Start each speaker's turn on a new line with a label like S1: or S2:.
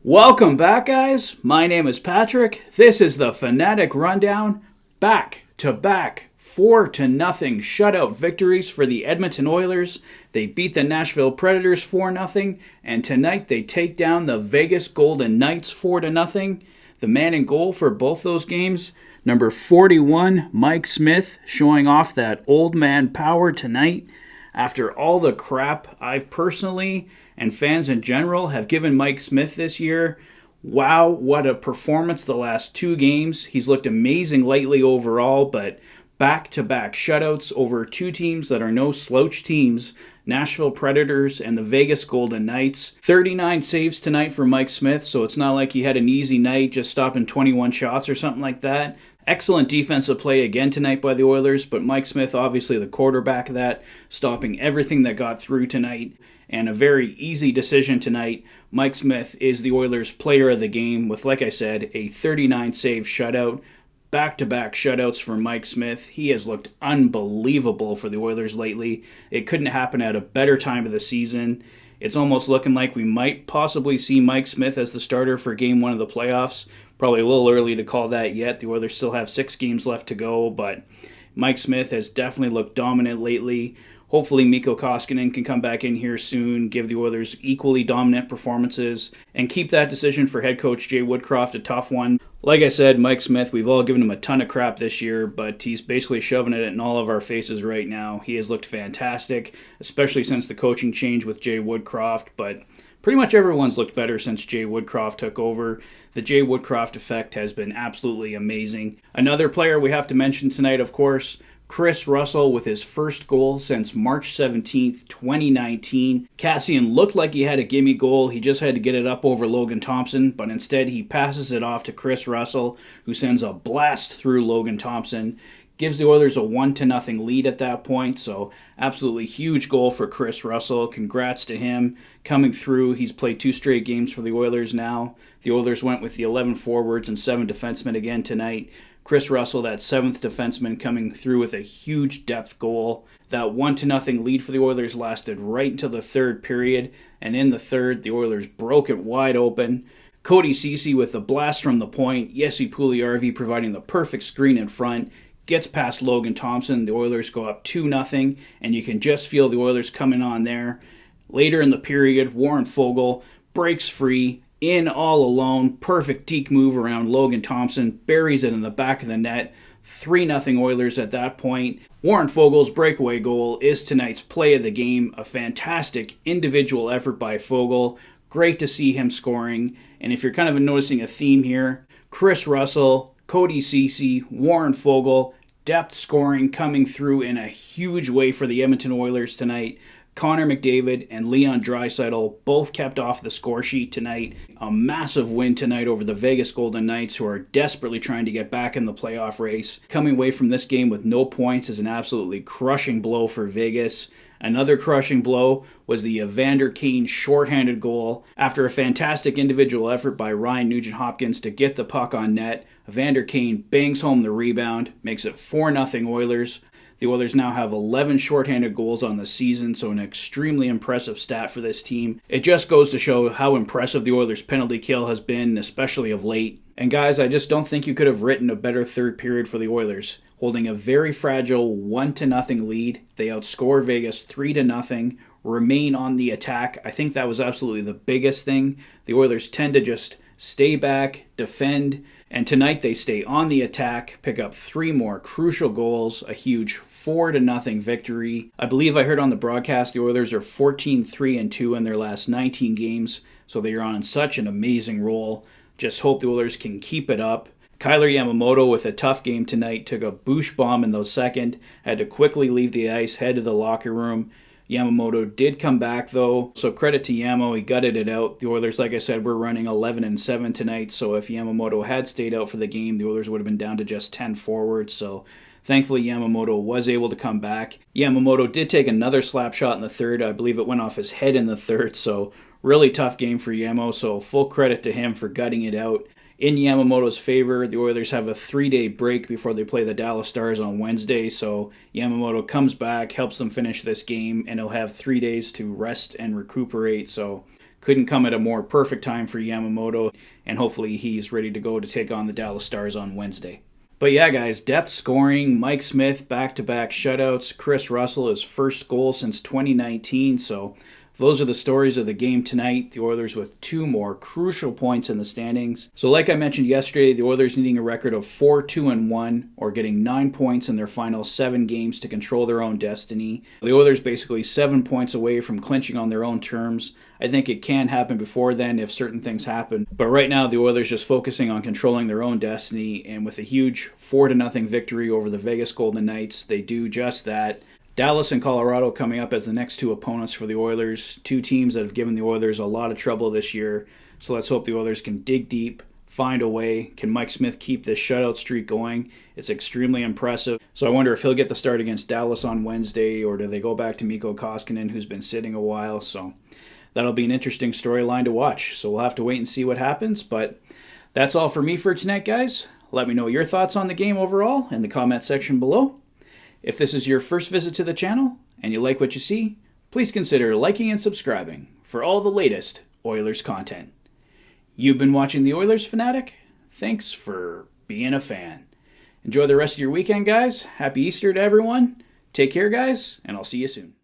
S1: Welcome back, guys. My name is Patrick. This is the Fanatic Rundown. Back-to-back 4-0 shutout victories for the Edmonton Oilers. They beat the Nashville Predators 4-0, and tonight they take down the Vegas Golden Knights 4-0. The man in goal for both those games, number 41, Mike Smith, showing off that old man power tonight. After all the crap I've personally and fans in general have given Mike Smith this year, wow, what a performance the last two games. He's looked amazing lately overall, but back-to-back shutouts over two teams that are no slouch teams, Nashville Predators and the Vegas Golden Knights. 39 saves tonight for Mike Smith, so it's not like he had an easy night just stopping 21 shots or something like that. Excellent defensive play again tonight by the Oilers, but Mike Smith, obviously the quarterback of that, stopping everything that got through tonight. And a very easy decision tonight. Mike Smith is the Oilers' player of the game with, like I said, a 39-save shutout. Back-to-back shutouts for Mike Smith. He has looked unbelievable for the Oilers lately. It couldn't happen at a better time of the season. It's almost looking like we might possibly see Mike Smith as the starter for Game 1 of the playoffs. Probably a little early to call that yet. The Oilers still have 6 games left to go, but Mike Smith has definitely looked dominant lately. Hopefully Mikko Koskinen can come back in here soon, give the Oilers equally dominant performances, and keep that decision for head coach Jay Woodcroft a tough one. Like I said, Mike Smith, we've all given him a ton of crap this year, but he's basically shoving it in all of our faces right now. He has looked fantastic, especially since the coaching change with Jay Woodcroft, but pretty much everyone's looked better since Jay Woodcroft took over. The Jay Woodcroft effect has been absolutely amazing. Another player we have to mention tonight, of course, Chris Russell with his first goal since March 17th, 2019. Cassian looked like he had a gimme goal. He just had to get it up over Logan Thompson, but instead he passes it off to Chris Russell, who sends a blast through Logan Thompson. Gives the Oilers a 1-0 lead at that point, so absolutely huge goal for Chris Russell. Congrats to him coming through. He's played 2 straight games for the Oilers now. The Oilers went with the 11 forwards and 7 defensemen again tonight. Chris Russell, that 7th defenseman, coming through with a huge depth goal. That 1-0 lead for the Oilers lasted right until the third period, and in the third, the Oilers broke it wide open. Cody Ceci with the blast from the point. Jesse Puljujärvi providing the perfect screen in front. Gets past Logan Thompson. The Oilers go up 2-0, and you can just feel the Oilers coming on there. Later in the period, Warren Foegele breaks free, in all alone, perfect deke move around Logan Thompson, buries it in the back of the net. 3-0 Oilers at that point. Warren Foegele's breakaway goal is tonight's play of the game. A fantastic individual effort by Foegele. Great to see him scoring. And if you're kind of noticing a theme here, Chris Russell, Cody Ceci, Warren Foegele, depth scoring coming through in a huge way for the Edmonton Oilers tonight. Connor McDavid and Leon Draisaitl both kept off the score sheet tonight. A massive win tonight over the Vegas Golden Knights, who are desperately trying to get back in the playoff race. Coming away from this game with no points is an absolutely crushing blow for Vegas. Another crushing blow was the Evander Kane shorthanded goal. After a fantastic individual effort by Ryan Nugent-Hopkins to get the puck on net, Evander Kane bangs home the rebound, makes it 4-0 Oilers. The Oilers now have 11 shorthanded goals on the season, so an extremely impressive stat for this team. It just goes to show how impressive the Oilers' penalty kill has been, especially of late. And guys, I just don't think you could have written a better third period for the Oilers. Holding a very fragile 1-0 lead, they outscore Vegas 3-0, remain on the attack. I think that was absolutely the biggest thing. The Oilers tend to just stay back, defend, and tonight they stay on the attack, pick up 3 more crucial goals, a huge 4-0 victory. I believe I heard on the broadcast the Oilers are 14-3-2 in their last 19 games, so they are on such an amazing roll. Just hope the Oilers can keep it up. Kailer Yamamoto with a tough game tonight, took a boosh bomb in the second, had to quickly leave the ice, head to the locker room. Yamamoto did come back, though, so credit to Yamo. He gutted it out. The Oilers, like I said, were running 11-7 tonight, so if Yamamoto had stayed out for the game, the Oilers would have been down to just 10 forwards, so thankfully Yamamoto was able to come back. Yamamoto did take another slap shot in the third. I believe it went off his head in the third, so really tough game for Yamo, so full credit to him for gutting it out. In Yamamoto's favor, the Oilers have a 3-day break before they play the Dallas Stars on Wednesday, so Yamamoto comes back, helps them finish this game, and he'll have 3 days to rest and recuperate, so couldn't come at a more perfect time for Yamamoto, and hopefully he's ready to go to take on the Dallas Stars on Wednesday. But yeah, guys, depth scoring, Mike Smith, back-to-back shutouts, Chris Russell, his first goal since 2019, so those are the stories of the game tonight. The Oilers with 2 more crucial points in the standings. So like I mentioned yesterday, the Oilers needing a record of 4-2-1 or getting 9 points in their final 7 games to control their own destiny. The Oilers basically 7 points away from clinching on their own terms. I think it can happen before then if certain things happen. But right now, the Oilers just focusing on controlling their own destiny, and with a huge 4-0 victory over the Vegas Golden Knights, they do just that. Dallas and Colorado coming up as the next 2 opponents for the Oilers, 2 teams that have given the Oilers a lot of trouble this year. So let's hope the Oilers can dig deep, find a way. Can Mike Smith keep this shutout streak going? It's extremely impressive. So I wonder if he'll get the start against Dallas on Wednesday, or do they go back to Mikko Koskinen, who's been sitting a while? So that'll be an interesting storyline to watch. So we'll have to wait and see what happens. But that's all for me for tonight, guys. Let me know your thoughts on the game overall in the comment section below. If this is your first visit to the channel and you like what you see, please consider liking and subscribing for all the latest Oilers content. You've been watching the Oilers Fanatic. Thanks for being a fan. Enjoy the rest of your weekend, guys. Happy Easter to everyone. Take care, guys, and I'll see you soon.